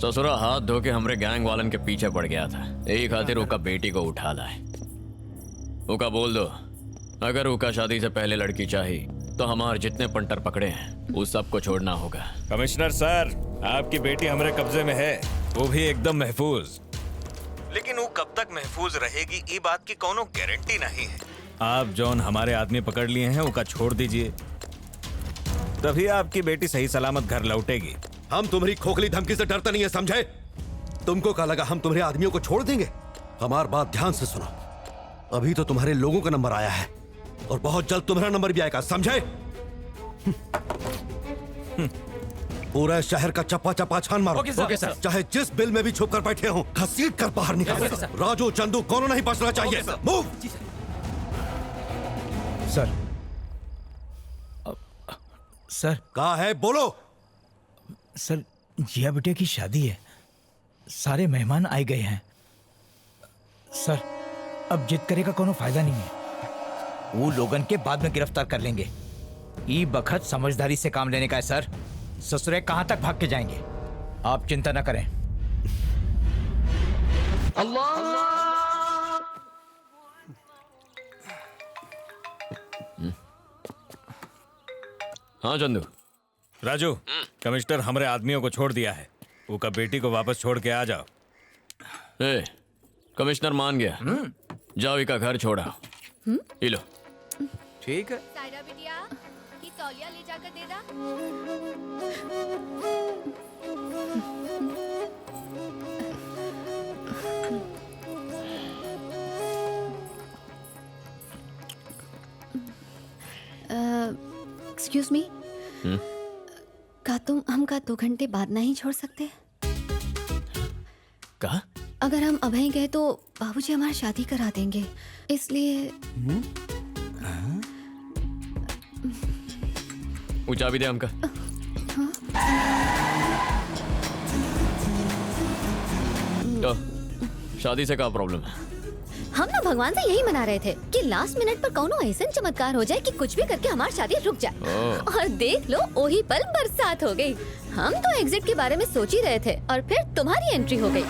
ससुरा हाथ धो के हमरे गैंग वालन के पीछे पड़ गया था। यही खातिर उका बेटी को उठा लाए। उका बोल दो अगर उका शादी से पहले लड़की चाहिए तो हमारे जितने पंटर पकड़े हैं उस सबको छोड़ना होगा। कमिश्नर सर, आपकी बेटी हमारे कब्जे में है, वो भी एकदम महफूज। लेकिन वो कब तक महफूज रहेगी ये बात की कोनो गारंटी नहीं है। आप जॉन हमारे आदमी पकड़ लिए हैं उनका छोड़ दीजिए, तभी आपकी बेटी सही सलामत घर लौटेगी। हम तुम्हारी खोखली धमकी से डरते नहीं है, समझे? तुमको क्या लगा हम तुम्हारे आदमियों को छोड़ देंगे? हमारी बात ध्यान से सुनो। अभी तो तुम्हारे लोगों का नंबर आया है और बहुत जल्द तुम्हारा नंबर भी आएगा, समझे? पूरा शहर का चप्पा चप्पा छान मारो। Okay sir. चाहे जिस बिल में भी छुप कर बैठे हो, घसीट कर बाहर निकालो। राजू चंदू कोनो नहीं बचना चाहिए। मूव। सर सर कहा है बोलो। सर जिया बेटे की शादी है, सारे मेहमान आए गए हैं। सर अब जिद करे का कोनो फायदा नहीं है। वो लोगन के बाद में गिरफ्तार कर लेंगे। ई बखत समझदारी से काम लेने का है सर। ससुरे कहां तक भाग के जाएंगे, आप चिंता न करें। हाँ चंदू। राजू, कमिश्नर हमारे आदमियों को छोड़ दिया है, उनका बेटी को वापस छोड़ के आ जाओ। ए, कमिश्नर मान गया। जाओ इका घर छोड़ा। ये लो। ठीक है। सायरा बिटिया, ये तौलिया ले जाकर दे दा। एक्सक्यूज मी, का तुम हमका 2 घंटे बाद नहीं छोड़ सकते? कहा? अगर हम अभी गए तो बाबूजी हमारी शादी करा देंगे, इसलिए। वो चाबी दे हमका। तो शादी से क्या प्रॉब्लम है? हम ना भगवान से यही मना रहे थे कि लास्ट मिनट पर कौनो ऐसा चमत्कार हो जाए कि कुछ भी करके हमारी शादी रुक जाए। और देख लो वही पल बरसात हो गई। हम तो एग्जिट के बारे में सोच ही रहे थे और फिर तुम्हारी एंट्री हो गई।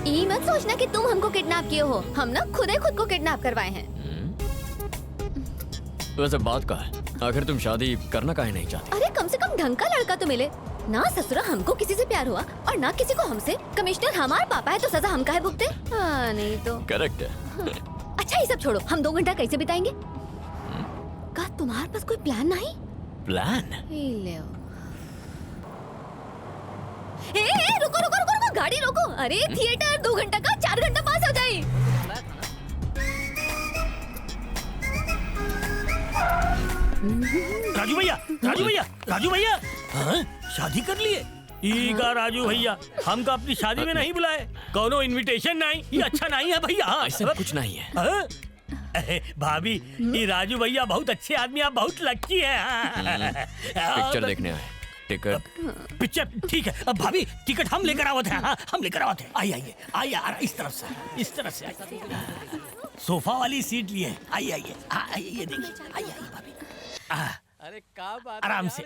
ये मत सोचना कि तुम हमको किडनैप किए हो, हम ना खुद को किडनैप करवाए हैं। वैसे बात का है, आखिर तुम शादी करना काहे नहीं चाहती? अरे कम से कम ढंग का लड़का तो मिले ना। ससुरा हमको किसी से प्यार हुआ और ना किसी को हमसे। कमिश्नर हमारे पापा है तो सजा हम काहे भुगते? हाँ नहीं तो। करेक्ट है। अच्छा ये सब छोड़ो, हम 2 घंटा कैसे बिताएंगे? का तुम्हारे पास कोई प्लान नहीं? प्लान? ले रुको रुको रुको रुको, गाड़ी रोको। अरे थिएटर 2 घंटा का 4 घंटा पास हो जाए। राजू भैया, राजू भैया, राजू भैया, हाँ? शादी कर लिए? ईगा राजू भैया, हमको अपनी शादी में नहीं बुलाए, कोनो इनविटेशन नहीं, ये अच्छा नहीं है भैया। ऐसा कुछ नहीं है। हाँ? भाभी, ये राजू भैया बहुत अच्छे आदमी, आप बहुत लक्की है। पिक्चर देखने आए। टिकट? पिक्चर ठीक है। अब भाभी टिकट हम लेकर आवत हैं। हाँ, हम लेकर आवत हैं। आइए आइए आइए, आ रहा इस तरफ से, इस तरफ से आइए। सोफा वाली सीट लिए। आइए आइए आइए, ये देखिए। आइए आइए भाभी। अरे क्या बात, आराम से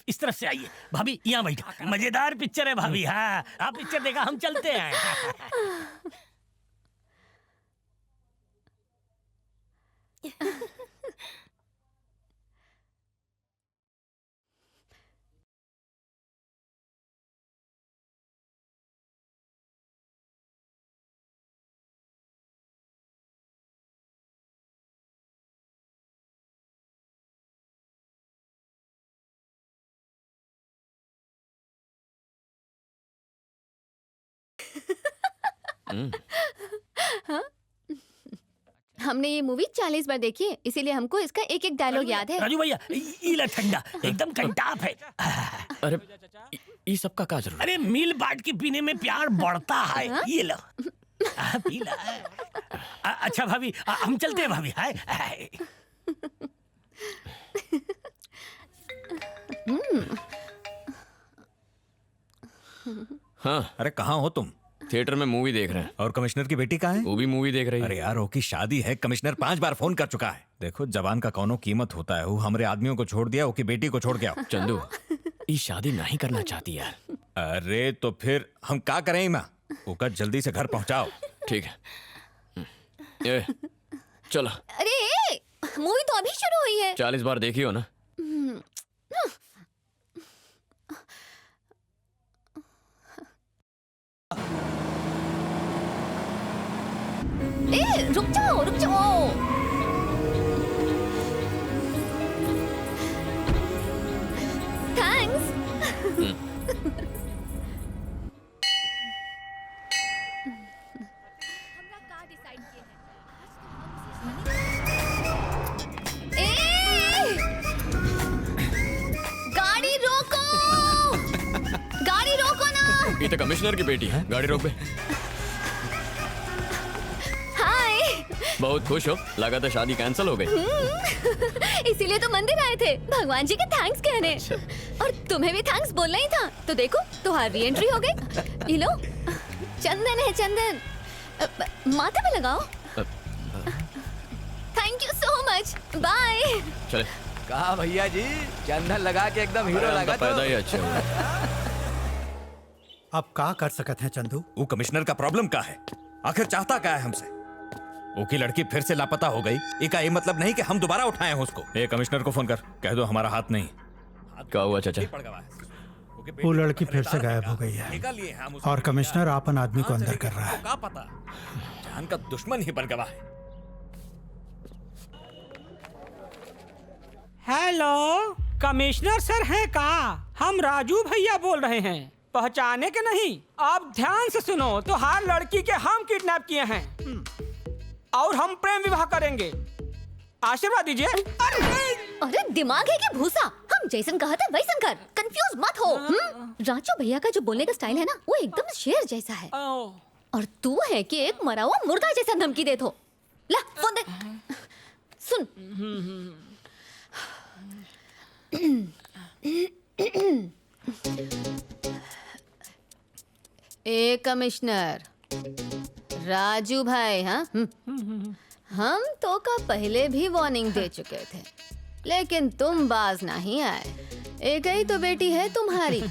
इस तरफ से आइए भाभी, यहाँ बैठो। मजेदार पिक्चर है भाभी। हाँ, आप पिक्चर देखा, हम चलते हैं। हाँ? हमने ये मूवी 40 बार देखी है, इसीलिए हमको इसका एक एक डायलॉग याद है। राजू भैया, ये ठंडा एकदम कंटाप है। अरे ये सब का जरूरत? अरे मिल बांट के पीने में प्यार बढ़ता है। ये लो, पी ला। अच्छा भाभी, हम चलते हैं भाभी। हाय। हाँ, अरे कहाँ हो तुम? थिएटर में मूवी देख रहे हैं। और कमिश्नर की बेटी कहाँ है? वो भी मूवी देख रही है। अरे यार, ओकी शादी है, कमिश्नर 5 बार फोन कर चुका है। देखो जवान का कौनो कीमत होता है। वो हमारे आदमियों को छोड़ दिया, ओकी बेटी को छोड़ के आओ। चंदू, ये शादी नहीं करना चाहती यार। अरे तो फिर हम क्या करें माँ? ओका जल्दी से घर पहुंचाओ। ठीक है, ये चलो। अरे मूवी तो अभी शुरू हुई है। 40 बार देखी हो ना। रुक जाओ रुक जाओ। थैंक्स। गाड़ी रोको, गाड़ी रोको ना। ये तो कमिश्नर की बेटी है। गाड़ी रोक बे। हाय। बहुत खुश हो, लगा था शादी कैंसिल हो गई। इसीलिए तो मंदिर आए थे भगवान जी के थैंक्स कहने। और तुम्हें भी थैंक्स बोलना ही था। तो देखो तुम्हारी री एंट्री हो गई। ये लो, चंदन है चंदन, माथे पे लगाओ। Thank you so much, bye. चले। कहा भैया जी, चंदन लगा के एकदम हीरो लगा। पैदा ही अच्छा हुआ। अब का कर सकत हैं चंदू? वो कमिश्नर का प्रॉब्लम क्या है? आखिर चाहता क्या है हमसे? ओकी लड़की फिर से लापता हो गई। इसका ये मतलब नहीं कि हम दोबारा उठाए हैं उसको। ए कमिश्नर को फोन कर, कह दो हमारा हाथ नहीं। क्या हुआ चाचा? वो लड़की फिर से गायब हो गई है और कमिश्नर आपन आदमी को अंदर कर रहा है। क्या पता, जान का दुश्मन ही बन गया है। हेलो, कमिश्नर सर हैं का? हम राजू भैया बोल रहे हैं। पहचाने के नहीं? आप ध्यान से सुनो। तो हर लड़की के हम किडनैप किए हैं और हम प्रेम विवाह करेंगे। आशीर्वाद दीजिए। अरे दिमाग है कि भूसा? हम जैसन कहा था वैसन कर, कंफ्यूज मत हो। राजू भैया का जो बोलने का स्टाइल है ना, वो एकदम शेर जैसा है। और तू है कि एक मरा हुआ मुर्गा जैसा धमकी दे दो। ला फोन दे। सुन, ए कमिश्नर राजू भाई, हाँ हम तो का पहले भी वार्निंग दे चुके थे, लेकिन तुम बाज नहीं आए। एक ही तो बेटी है तुम्हारी।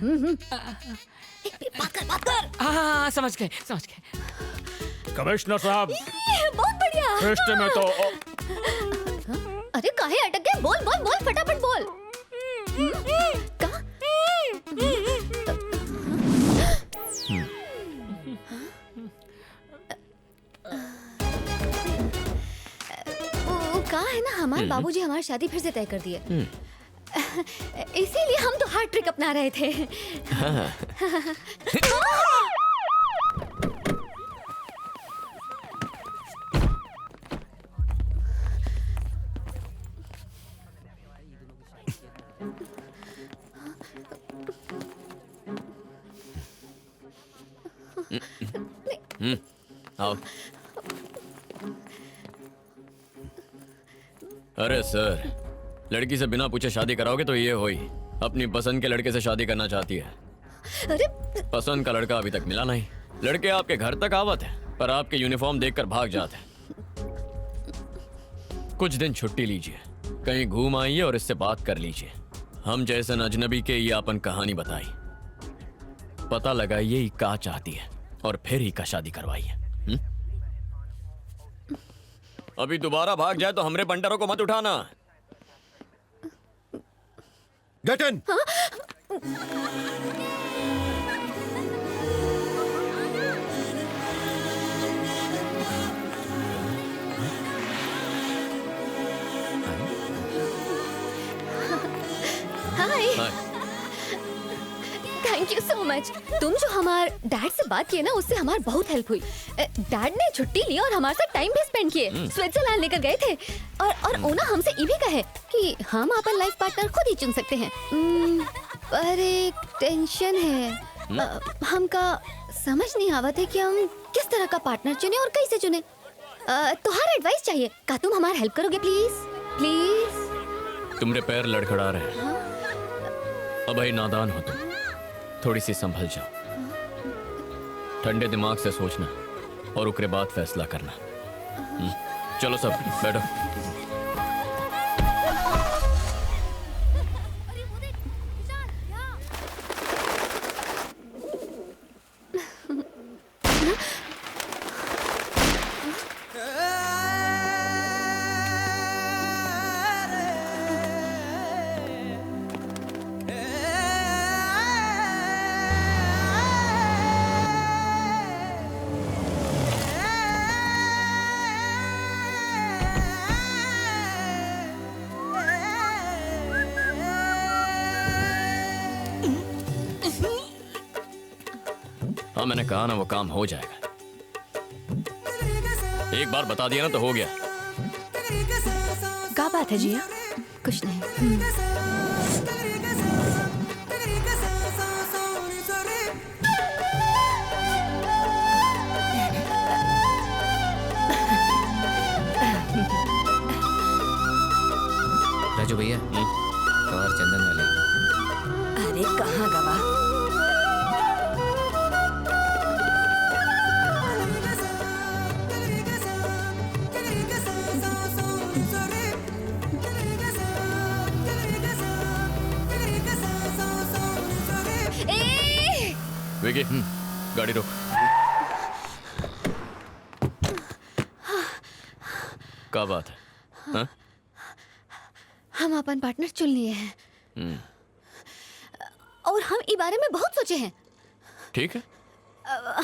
बात कर। हाँ, समझ गए समझ गए। कमिश्नर साहब, ये बहुत बढ़िया। रिश्ते में तो अरे काहे अटक गए? बोल बोल बोल, फटाफट बोल। का? कहा है ना, हमारे बाबूजी हमारी शादी फिर से तय कर दिए। इसीलिए हम तो हार्ड ट्रिक अपना रहे थे। आओ। अरे सर, लड़की से बिना पूछे शादी कराओगे तो ये होई अपनी पसंद के लड़के से शादी करना चाहती है। अरे पसंद का लड़का अभी तक मिला नहीं। लड़के आपके घर तक आवत है, पर आपके यूनिफॉर्म देखकर भाग जाते हैं। कुछ दिन छुट्टी लीजिए, कहीं घूम आइए और इससे बात कर लीजिए। हम जैसे अजनबी के ये अपन कहानी बताई, पता लगाइए ये क्या चाहती है और फिर ही का शादी करवाइए। अभी दोबारा भाग जाए तो हमरे बंडरों को मत उठाना। Get in. Hi, thank you so much. तुम जो हमारे डैड से बात किए ना, उससे हमारी बहुत हेल्प हुई। डैड ने छुट्टी ली और हमारे साथ टाइम भी स्पेंड किए। स्विट्जरलैंड लेकर गए थे और ओना हमसे ये भी कहे कि हम अपन लाइफ पार्टनर खुद ही चुन सकते हैं। पर एक टेंशन है। हमका समझ नहीं आवत है कि हम किस तरह का पार्टनर चुने और कैसे चुने। तुम्हारा एडवाइस चाहिए। क्या तुम हमारी हेल्प करोगे प्लीज? प्लीज। तुम्हारे पैर लड़खड़ा रहे हैं। अब भाई नादान हो तुम, थोड़ी सी संभल जाओ। ठंडे दिमाग से सोचना और उसके बाद फैसला करना। चलो सब बैठो। हाँ मैंने कहा ना वो काम हो जाएगा। एक बार बता दिया ना तो हो गया। क्या बात है जिया? कुछ नहीं। राजू भैया और चंदन वाले। अरे कहाँ गवा? विकी गाड़ी रोक। क्या बात है? हाँ? हम अपन पार्टनर चुन लिए हैं और हम इस बारे में बहुत सोचे हैं। ठीक है।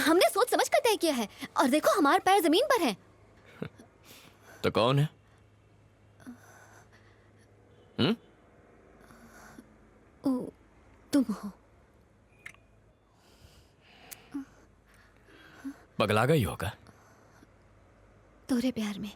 हमने सोच समझ कर तय किया है और देखो हमारे पैर जमीन पर हैं। तो कौन है? तुम हो। पगला गई होगा तोरे प्यार में